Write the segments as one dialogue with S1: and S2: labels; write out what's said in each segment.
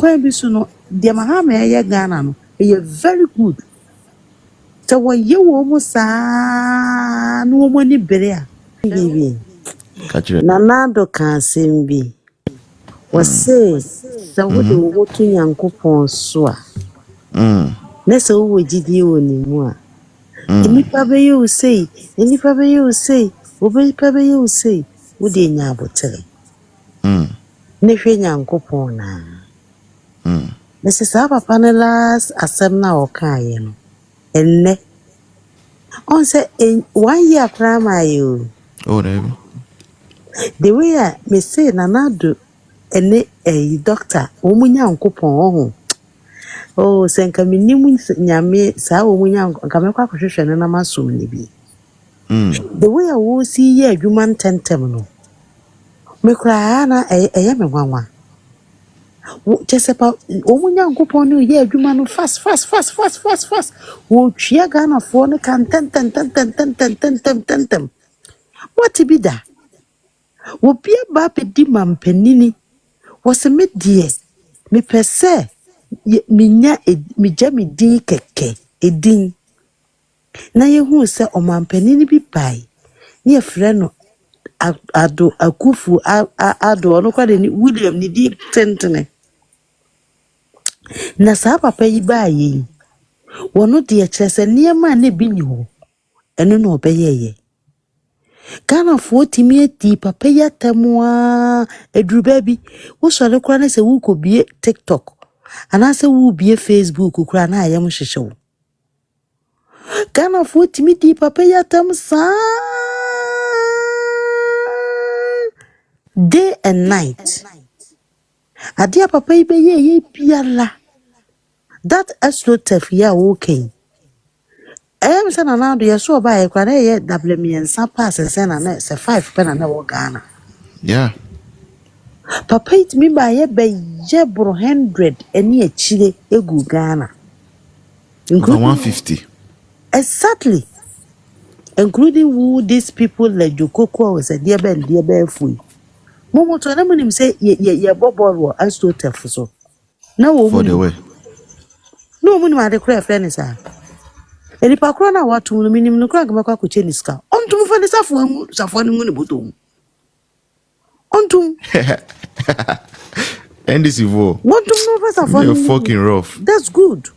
S1: kwan bi so no de mahama ye Ghana no e very good so wo ye wo mo saa no mo ni bere a Nanado kan sembi wose sa wo de wo to Nyankopɔn so a na se wo gidi wo ni mu a nipa be you say nipa be you say wo be nipa be you say wo de nya abotere ne hwe Nyankopɔn na Mrs. Papa ne last asem na o kan ye no enne on say 1 year primary you the way me say Nanado ene doctor wo mu Nyankopɔn ho oh senka minimu nyame saa wo mu Nyanka me kwa hwehwehwe ne na masom ne bi the way I wo see ye adwuma ntentem no me kra na eye me nwanwa Chesepa wo Nyankopɔn no ye adwuma no fast wo twia Ghana fo no kan tentem what be da wo bia ba pedi mampanini wo se me die me pese minya mija mi din keke edin na ye hu se omampanini bi bai ne ye frɛ no ado akufu ado no kwa de William ni di tentene na saa papa yi baaye wono de kyerese niema na bi ni ho eno na obeyeye Ghana fo timi ati papa ya tamwa edruba bi wo sore kura na se wo kobie TikTok ana se wo bie Facebook kura na ayem hwehwe Ghana fo timi di papa ya tam sa day and night adia papa yi be ye biala that astrotef ya okay say Nanado ye so ba ye kwa na ye WMNsa pass say na na say 5 pe na wo Ghana papa it me ba ye be je bro 100 eni achire egu Ghana
S2: including 150
S1: exactly including who these people like Jokoko was a dear be fui momo to na munim say ye bobolo astrotef so na wo
S2: for the way
S1: no munim ade kra friend sir Eni pakro na watu no minim no kra ngakwa ko cheniska ontum fa ne safo ni ngune botom ontum
S2: and this evo
S1: ontum no fa safo
S2: you're fucking rough
S1: that's good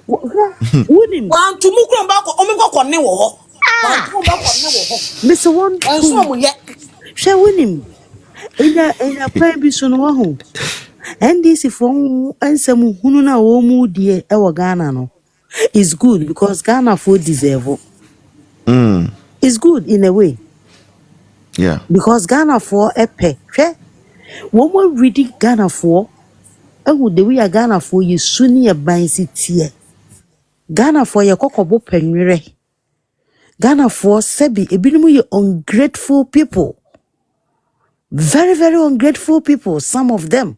S1: wonim
S3: wantum kro mbako omiko konne wo ho wantum mbako konne wo ho
S1: Mr. One
S3: enso mo ye
S1: hwe wonim enya plan bi so no wa ho NDC fo ansem hunu na wo mu die e wo Ghana no is good because Ghana for deserve. It's good in a way.
S2: Yeah.
S1: Because Ghana for a pay. One more reading Ghana for the way Ghana for you soon a bind city. Ghana for your cocobo penure. Ghana for Sebi, a bit ungrateful people. Very, very ungrateful people, some of them.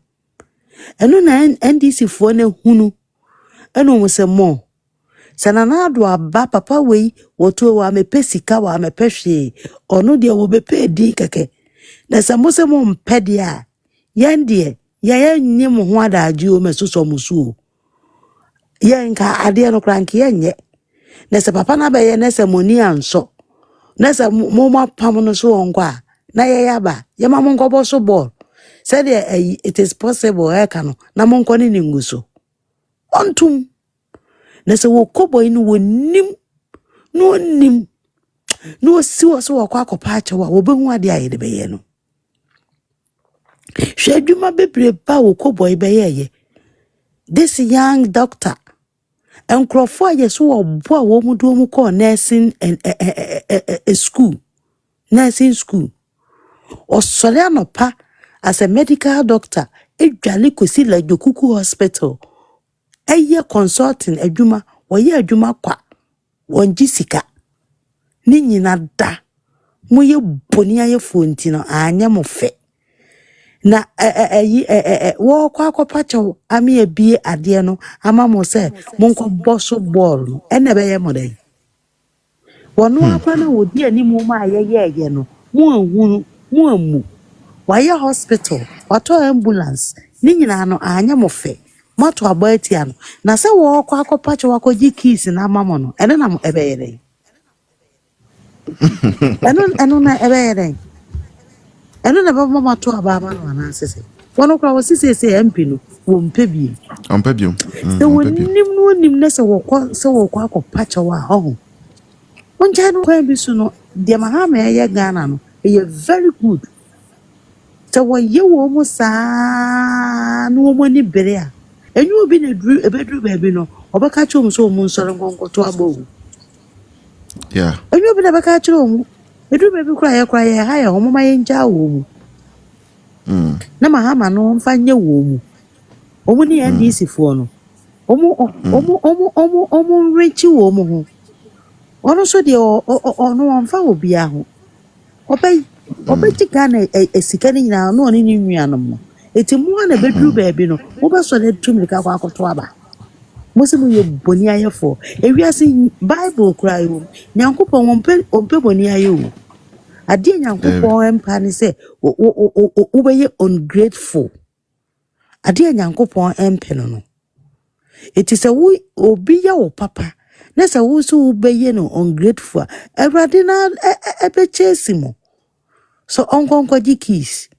S1: And no NDC for ne hunu. And almost a more. Sananado aba papa wei woto wa mepesika wa mepehwe ono de wo bepe di keke na samose mo mpede a yande ya nye mo ho adaji o mesoso musu ye nka ade no kranke yenye na se papa na be ye na se moni anso na se mo mapam no so onkwa na ye yaba ye ma mo nkobo so ball said it is possible e ka no na mo nkone ni nguso ontum na se wo koboy no wonim no siwo so wakwa akopa acha wa obehu ade ayede be ye no hwedwuma bebre ba wo koboy be ye this young doctor enkrofo aye so obo a wo mu do mu call nursing and school nursing school osole anopa as a medical doctor edwale kosi la Jokuku hospital eye consulting adwuma wo ye adwuma kwa wonji sika ni nyina da mo ye boni aye fonti no anya mo fe na wo kwa akopacho ami ebie ade no ama mo se mo nko boso ball ene be ye mo den wono akwa na wodi animu ma ye no mo ahunu mo amu wa ye hospital wato ambulance ni nyina no anya mo fe mato aba atia no na se wo kwa akọpa che wakoji keys na amamo no ene na mo ebeyere eno na ebeyere eno na ba mama to aba ama no na sese wono kwa wosise MP no wo mpebie se wonim na se wo kwa akọpa che wa ho onja no kwa bi so no de mahama ye Ghana no e very good so wo ye wo mo saa no mo ni bere a enyu obi na duru ebeduru ba bi no obeka chom so mo nsore nkonkoto abo
S2: Yeah.
S1: enyu obi na beka chom eduru ba bi kura ye ha ye homo ma ye nja wo mu na mahama no mfanye wo mu omu ni NDC fo no omu rechi wo mu ho ono so de ono amfa obi aho obeti Ghana esika ni nyina no oni ni nuanom no eti mu na beduru ba bi no wo be so na tumika kwa akoto aba mosimu ye boni ayefo ewiase Bible kura yo nyankopon ompe boni ayo ade nyankopon empa ni se wo be ye ungrateful ade nyankopon empe no eti se wo obi ya wo papa na se wo so be ye no ungrateful everade na ebe chesimo so onkonko dikis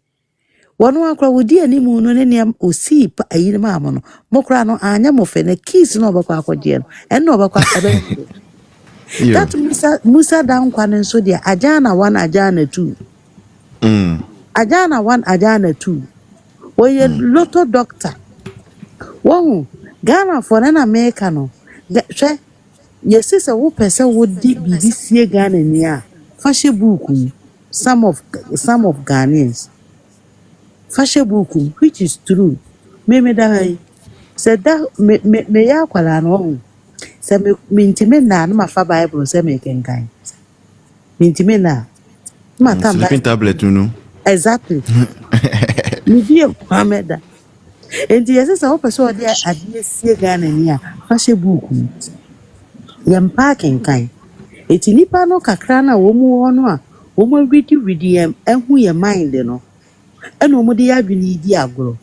S1: wonu akra wodi animu no ne ne osi pa ayire ma no mokra no anya mofe na keys no obakwa akode no eno obakwa ebe that Musa dan kwanen so dia ajana 1 ajana 2 ajana 1 ajana 2 oye loto doctor wo Ghana for na America no hwe yesise wo pese wo di BBC Ghana ni a fashe book some of Ghanaians fashe book which is true me da said that me ya kwala no say me intime na ma fa Bible say me kenkan me intime na ma tamba
S2: sleeping tablet no
S1: exactly me die Muhammad enti yesise wo pese wo di ade sie Ghana ni a fashe book yam parking kan eti nipa no kakra na wo mu ho no a wo mu ready ehu ye mind no eno wo de ya dwene di agoro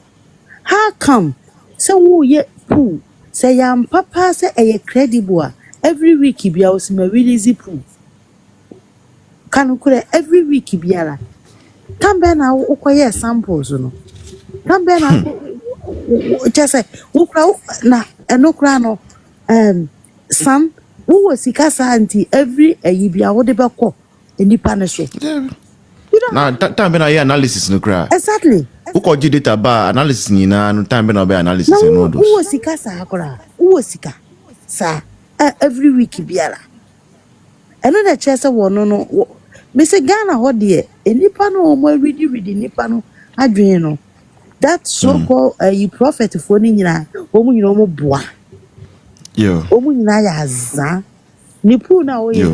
S1: how come say wo ye poo say yam papa say e credible a every week bia wo sima release poo kanu kure every week biara kambe na wo koye samples no kambe na just say wo kra na eno kra no sam wo sika santi every ayibia wo de beko enipa ne so
S2: na time na analysis no kra
S1: exactly
S2: uko ji data ba analysis ni na no time na be analysis no do
S1: wo sika sa akora wo sika sa every week biara eno na chese wono no me se Ghana ho de enipa no o mo ready nipa no adwen no that so called you prophet for ni nyina o mu nyina o mo boa
S2: yo
S1: omu nyina ya za ni pu na o ye